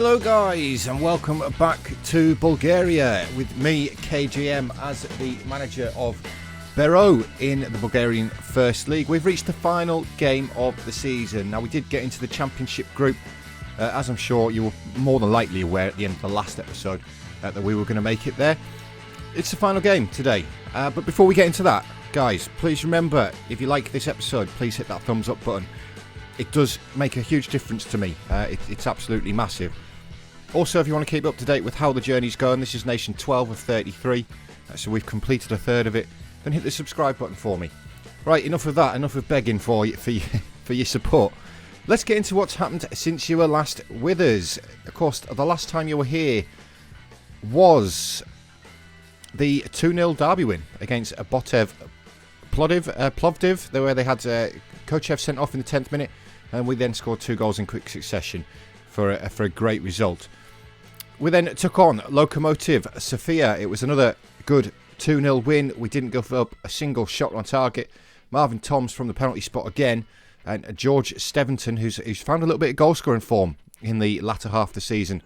Hello guys and welcome back to Bulgaria with me KGM as the manager of Beroe in the Bulgarian First League. We've reached the final game of the season. Now we did get into the championship group, as I'm sure you were more than likely aware at the end of the last episode that we were going to make it there. It's the final game today, but before we get into that, guys, please remember, if you like this episode, please hit that thumbs up button. It does make a huge difference to me. It's absolutely massive. Also, if you want to keep up to date with how the journey's going, this is Nation 12 of 33, so we've completed a third of it, then hit the subscribe button for me. Right, enough of that, enough of begging for your support. Let's get into what's happened since you were last with us. Of course, the last time you were here was the 2-0 derby win against Plovdiv, where they had Kochev sent off in the 10th minute, and we then scored 2 goals in quick succession for a great result. We then took on Lokomotiv Sofia. It was another good 2-0 win. We didn't give up a single shot on target. Marvin Toms from the penalty spot again, and George Steventon, who's found a little bit of goal scoring form in the latter half of the season,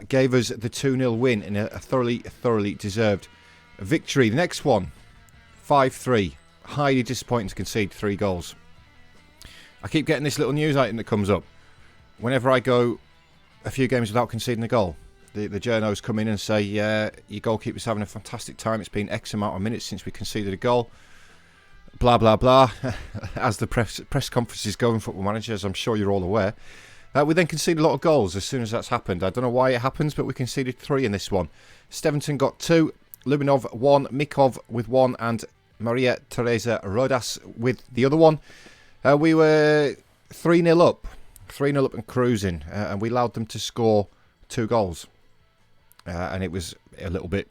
gave us the 2-0 win in a thoroughly deserved victory. The next one, 5-3. Highly disappointing to concede 3 goals. I keep getting this little news item that comes up whenever I go a few games without conceding a goal. The journos come in and say, your goalkeeper's having a fantastic time. It's been X amount of minutes since we conceded a goal. Blah, blah, blah. As the press conferences go in Football Manager, as I'm sure you're all aware. We then conceded a lot of goals as soon as that's happened. I don't know why it happens, but we conceded 3 in this one. Steventon got 2, Lubinov 1, Mikov with 1, and Maria Teresa Rodas with the other one. We were 3-0 up. 3-0 up and cruising. And we allowed them to score 2 goals. And it was a little bit,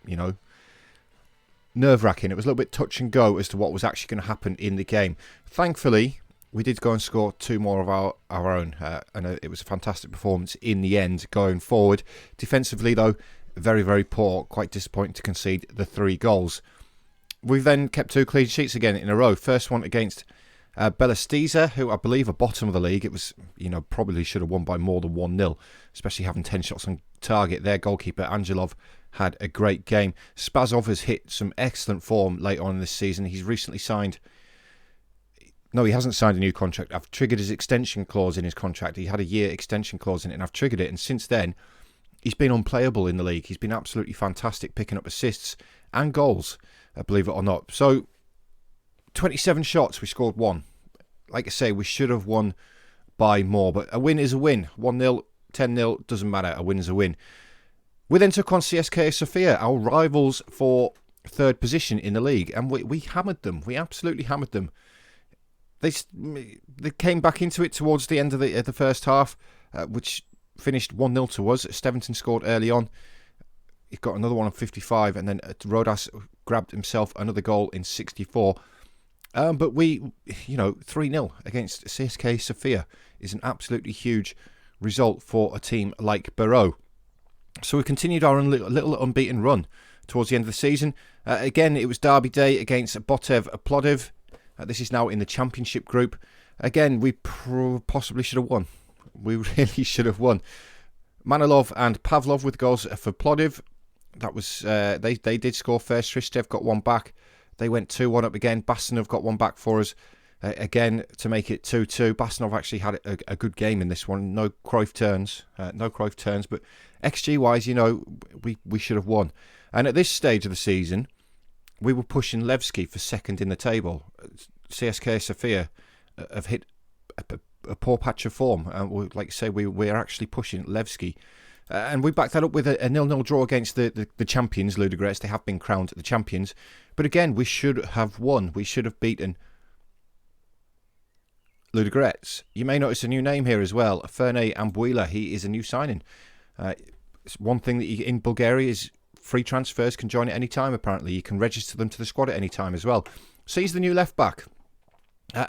nerve-wracking. It was a little bit touch and go as to what was actually going to happen in the game. Thankfully, we did go and score 2 more of our own. And it was a fantastic performance in the end going forward. Defensively, though, very, very poor. Quite disappointing to concede the 3 goals. We've then kept 2 clean sheets again in a row. First one against Belastiza, who I believe are bottom of the league. It was, probably should have won by more than 1-0, especially having 10 shots on target. Their goalkeeper, Angelov, had a great game. Spazov has hit some excellent form late on in this season. He's recently signed... No, he hasn't signed a new contract. I've triggered his extension clause in his contract. He had a year extension clause in it, and I've triggered it. And since then, he's been unplayable in the league. He's been absolutely fantastic, picking up assists and goals, believe it or not. So, 27 shots, we scored 1. Like I say, we should have won by more, but a win is a win. 1-0, 10-0, doesn't matter. A win is a win. We then took on CSKA Sofia, our rivals for 3rd position in the league, and we hammered them. We absolutely hammered them. They came back into it towards the end of the first half, which finished 1-0 to us. Steventon scored early on. He got another one on 55, and then Rodas grabbed himself another goal in 64. But we, 3-0 against CSKA Sofia is an absolutely huge result for a team like Beroe. So we continued our little unbeaten run towards the end of the season. Again, it was derby day against Botev Plovdiv. This is now in the championship group. Again, we possibly should have won. We really should have won. Manilov and Pavlov with goals for Plovdiv. That was they did score first. Hristev got 1 back. They went 2-1 up again. Bastanov got 1 back for us again to make it 2-2. Bastanov actually had a good game in this one. No Cruyff turns, but XG-wise, we should have won. And at this stage of the season, we were pushing Levski for 2nd in the table. CSKA Sofia have hit a poor patch of form. Like I say, we're actually pushing Levski. And we backed that up with a 0-0 draw against the champions, Ludogorets. They have been crowned the champions. But again, we should have won. We should have beaten Ludogorets. You may notice a new name here as well. Ferney Ambuila. He is a new signing. It's one thing that in Bulgaria is free transfers can join at any time, apparently. You can register them to the squad at any time as well. So he's the new left back.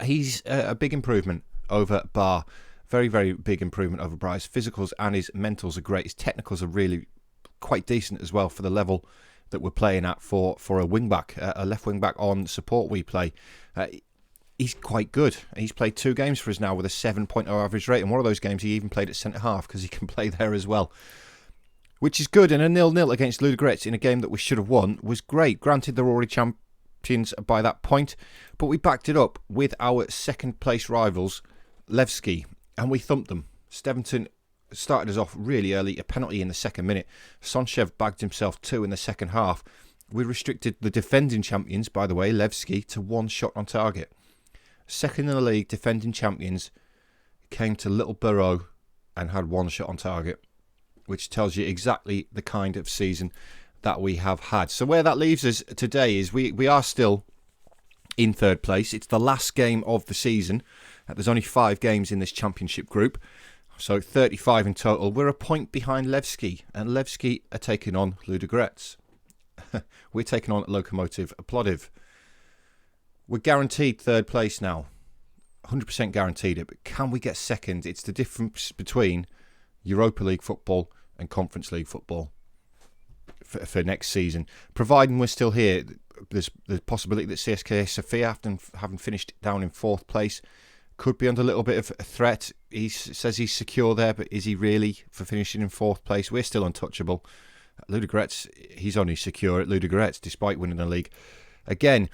He's a big improvement over Bar. Very, very big improvement over Bar. His physicals and his mentals are great. His technicals are really quite decent as well for the level that we're playing at for a wing back, a left wing back on support we play. he's quite good. He's played 2 games for us now with a 7.0 average rate. And one of those games he even played at centre-half because he can play there as well. Which is good. And a 0-0 against Ludogorets in a game that we should have won was great. Granted, they're already champions by that point. But we backed it up with our second-place rivals, Levski. And we thumped them. Steventon started us off really early. A penalty in the second minute. Sonchev bagged himself 2 in the second half. We restricted the defending champions, by the way, Levski, to 1 shot on target. Second in the league, defending champions, came to Little Beroe and had 1 shot on target, which tells you exactly the kind of season that we have had. So where that leaves us today is we are still in 3rd place. It's the last game of the season. There's only 5 games in this championship group, so 35 in total. We're a point behind Levski, and Levski are taking on Ludogorets. We're taking on Lokomotiv Plodiv. We're guaranteed 3rd place now. 100% guaranteed it. But can we get second? It's the difference between Europa League football and Conference League football for next season. Providing we're still here, there's the possibility that CSKA Sofia, after having finished down in 4th place, could be under a little bit of a threat. He says he's secure there, but is he really for finishing in 4th place? We're still untouchable. Ludogorets, he's only secure at Ludogorets despite winning the league again.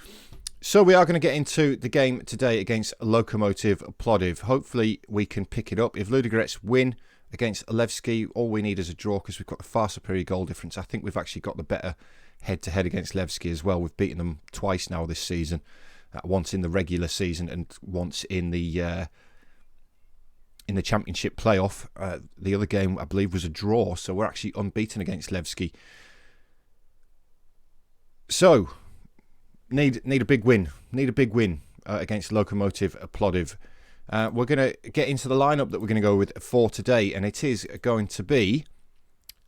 So we are going to get into the game today against Lokomotiv Plodiv. Hopefully we can pick it up. If Ludogorets win against Levski, all we need is a draw because we've got the far superior goal difference. I think we've actually got the better head-to-head against Levski as well. We've beaten them twice now this season. Once in the regular season and once in the championship playoff. The other game, I believe, was a draw, so we're actually unbeaten against Levski. So, need a big win. Need a big win against Lokomotiv Plodiv. We're going to get into the lineup that we're going to go with for today, and it is going to be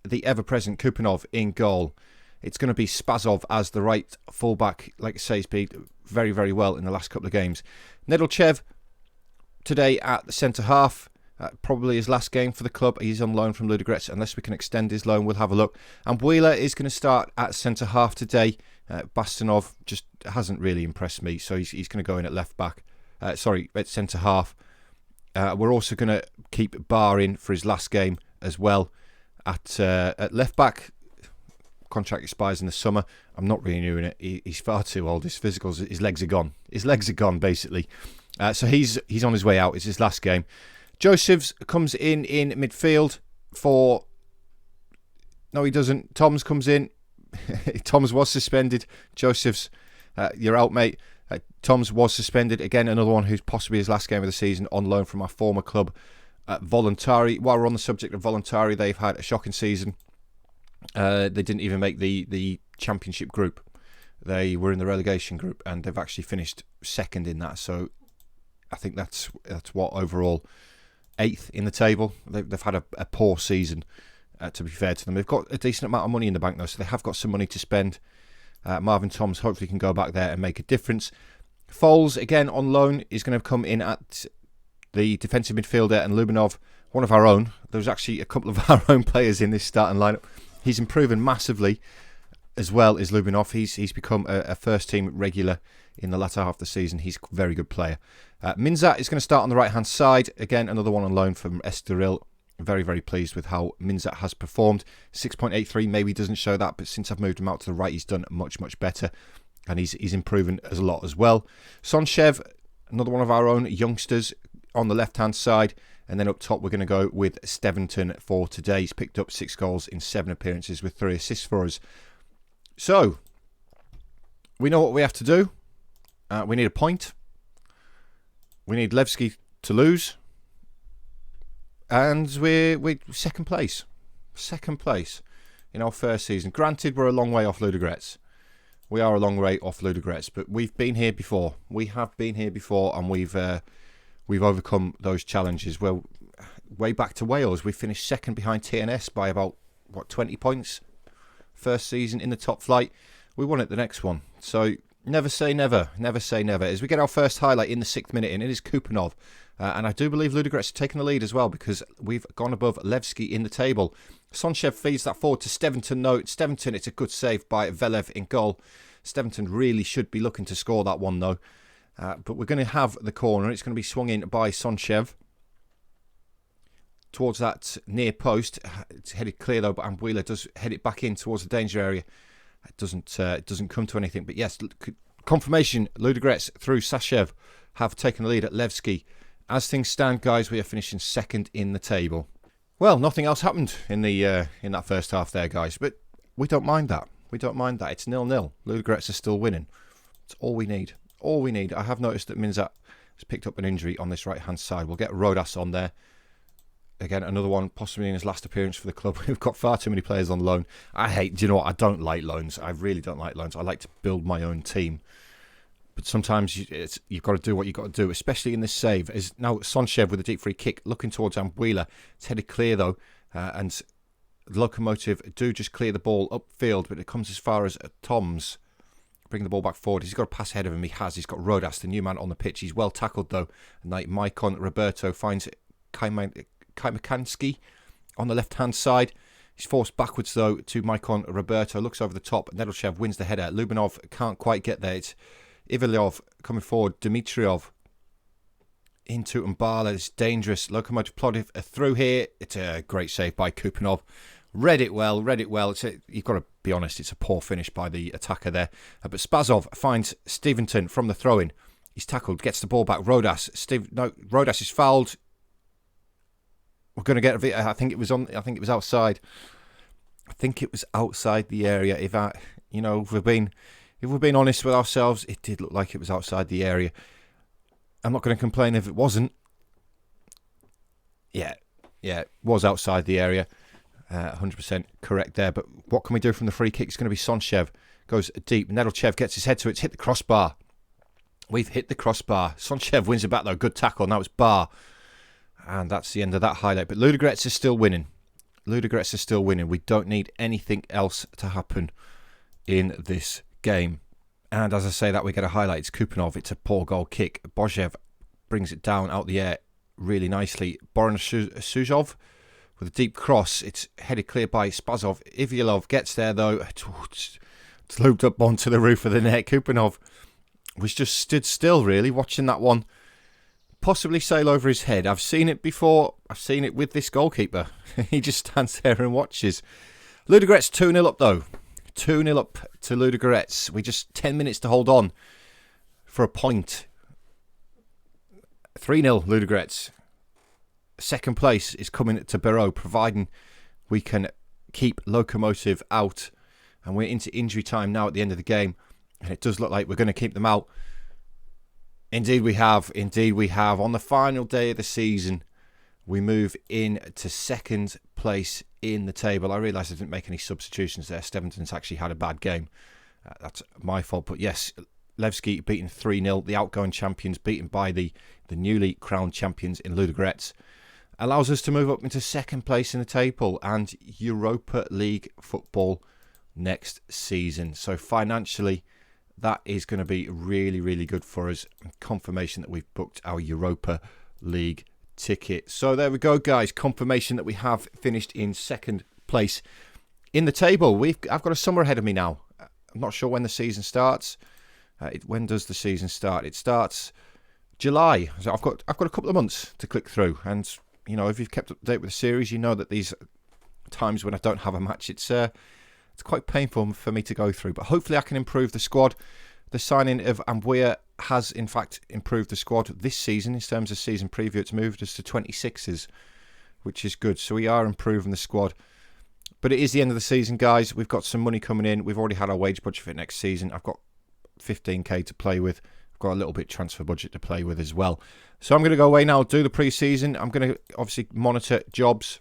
the ever-present Kupanov in goal. It's going to be Spazov as the right fullback. Like I say, he's played very, very well in the last couple of games. Nedolchev today at the centre-half. Probably his last game for the club. He's on loan from Ludogorets. Unless we can extend his loan, we'll have a look. And Wheeler is going to start at centre-half today. Bastonov just hasn't really impressed me, so he's going to go in at left-back. At centre-half. We're also going to keep Barr in for his last game as well. At left-back, contract expires in the summer. I'm not renewing it. He's far too old. His physicals, his legs are gone. His legs are gone, basically. So he's on his way out. It's his last game. Josephs comes in midfield for... No, he doesn't. Toms comes in. Toms was suspended. Josephs, you're out, mate. Toms was suspended. Again, another one who's possibly his last game of the season on loan from our former club, Voluntari. While we're on the subject of Voluntari, they've had a shocking season. They didn't even make the championship group. They were in the relegation group, and they've actually finished second in that. So I think that's what overall 8th in the table. They've had a poor season, to be fair to them. They've got a decent amount of money in the bank though, so they have got some money to spend. Marvin Toms hopefully can go back there and make a difference. Foles, again on loan, is going to come in at the defensive midfielder, and Lubinov, one of our own. There's actually a couple of our own players in this starting lineup. He's improving massively, as well as Lubinov. He's become a first-team regular in the latter half of the season. He's a very good player. Minzat is going to start on the right-hand side. Again, another one on loan from Estoril. Very, very pleased with how Minzat has performed. 6.83 maybe doesn't show that, but since I've moved him out to the right, he's done much, much better. And he's improving a lot as well. Sonchev, another one of our own youngsters on the left-hand side. And then up top, we're going to go with Steventon for today. He's picked up 6 goals in 7 appearances with 3 assists for us. So, we know what we have to do. We need a point. We need Levski to lose. And we're second place. Second place in our first season. Granted, we're a long way off Ludogorets. We are a long way off Ludogorets, but we've been here before. We have been here before, and we've overcome those challenges. Well, way back to Wales, we finished second behind TNS by about 20 points. First season in the top flight, we won it the next one. So never say never, never say never. As we get our first highlight in the 6th minute, and it is Kupanov. And I do believe Ludogorets are taking the lead as well, because we've gone above Levski in the table. Sonchev feeds that forward to Steventon. No, Steventon, it's a good save by Velev in goal. Steventon really should be looking to score that one though. But we're going to have the corner. It's going to be swung in by Sonchev towards that near post. It's headed clear though, but Ambuila does head it back in towards the danger area. It doesn't come to anything. But yes, confirmation. Ludogorets through Sashev have taken the lead at Levski. As things stand, guys, we are finishing second in the table. Well, nothing else happened in that first half there, guys. But we don't mind that. We don't mind that. It's 0-0. Ludogorets are still winning. It's all we need. All we need. I have noticed that Minzat has picked up an injury on this right-hand side. We'll get Rodas on there. Again, another one, possibly in his last appearance for the club. We've got far too many players on loan. Do you know what? I don't like loans. I really don't like loans. I like to build my own team. But sometimes you've got to do what you've got to do, especially in this save. Is now Sonchev with a deep free kick, looking towards Ambuila. It's headed clear, though, and Locomotive do just clear the ball upfield, but it comes as far as Toms. Bring the ball back forward. He's got a pass ahead of him. He has. He's got Rodas, the new man on the pitch. He's well tackled, though. And like Maikon Roberto finds Kajmakansky on the left-hand side. He's forced backwards, though, to Maikon Roberto. Looks over the top. Nedelchev wins the header. Lubinov can't quite get there. It's Ivalyov coming forward. Dimitriov into Mbala. It's dangerous. Lokomotiv Plodiv through here. It's a great save by Kupanov. Read it well. You've got to be honest, it's a poor finish by the attacker there. But Spazov finds Steventon from the throw-in. He's tackled, gets the ball back. Rodas. Rodas is fouled. We're going to get I think it was outside. I think it was outside the area. If we're being honest with ourselves, it did look like it was outside the area. I'm not going to complain if it wasn't. Yeah, it was outside the area. 100% correct there. But what can we do from the free kick? It's going to be Sonchev. Goes deep. Nedelchev gets his head to it. It's hit the crossbar. We've hit the crossbar. Sonchev wins it back though. Good tackle. Now it's bar. And that's the end of that highlight. But Ludogorets is still winning. We don't need anything else to happen in this game. And as I say that, we get a highlight. It's Kupanov. It's a poor goal kick. Bojev brings it down out the air really nicely. Boran Suzhov with a deep cross. It's headed clear by Spazov. Ivyalov gets there though. It's looped up onto the roof of the net. Kupanov was just stood still really, watching that one possibly sail over his head. I've seen it before. I've seen it with this goalkeeper. He just stands there and watches. Ludogorets 2-0 up though. 2-0 up to Ludogorets. We just 10 minutes to hold on for a point. 3-0 Ludogorets. Second place is coming to Beroe, providing we can keep Locomotive out. And we're into injury time now at the end of the game. And it does look like we're going to keep them out. Indeed we have. On the final day of the season, we move in to second place in the table. I realise I didn't make any substitutions there. Steventon's actually had a bad game. That's my fault. But yes, Levski beaten 3-0. The outgoing champions beaten by the newly crowned champions in Ludogorets. Allows us to move up into second place in the table and Europa League football next season. So financially, that is going to be really, really good for us. Confirmation that we've booked our Europa League ticket. So there we go, guys. Confirmation that we have finished in second place in the table. I've got a summer ahead of me now. I'm not sure when the season starts. When does the season start? It starts July. So I've got a couple of months to click through. And you know, if you've kept up to date with the series, you know that these times when I don't have a match, it's quite painful for me to go through. But hopefully I can improve the squad. The signing of Ambuila has, in fact, improved the squad this season. In terms of season preview, it's moved us to 26s, which is good. So we are improving the squad. But it is the end of the season, guys. We've got some money coming in. We've already had our wage budget for next season. I've got 15k to play with. I've got a little bit transfer budget to play with as well. So I'm going to go away now, do the pre-season. I'm going to obviously monitor jobs.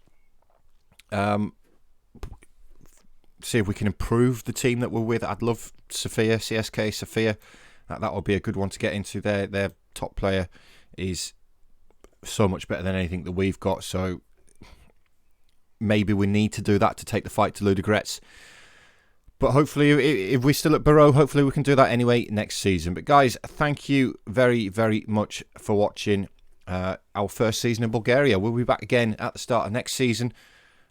See if we can improve the team that we're with. I'd love CSK Sofia. That would be a good one to get into. Their top player is so much better than anything that we've got. So maybe we need to do that to take the fight to Ludogorets. But hopefully, if we're still at Beroe, hopefully we can do that anyway next season. But guys, thank you very, very much for watching our first season in Bulgaria. We'll be back again at the start of next season,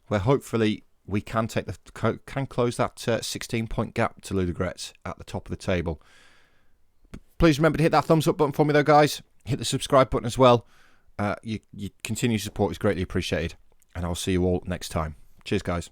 where hopefully we can close that 16-point gap to Ludogorets at the top of the table. Please remember to hit that thumbs up button for me, though, guys. Hit the subscribe button as well. Your continued support is greatly appreciated. And I'll see you all next time. Cheers, guys.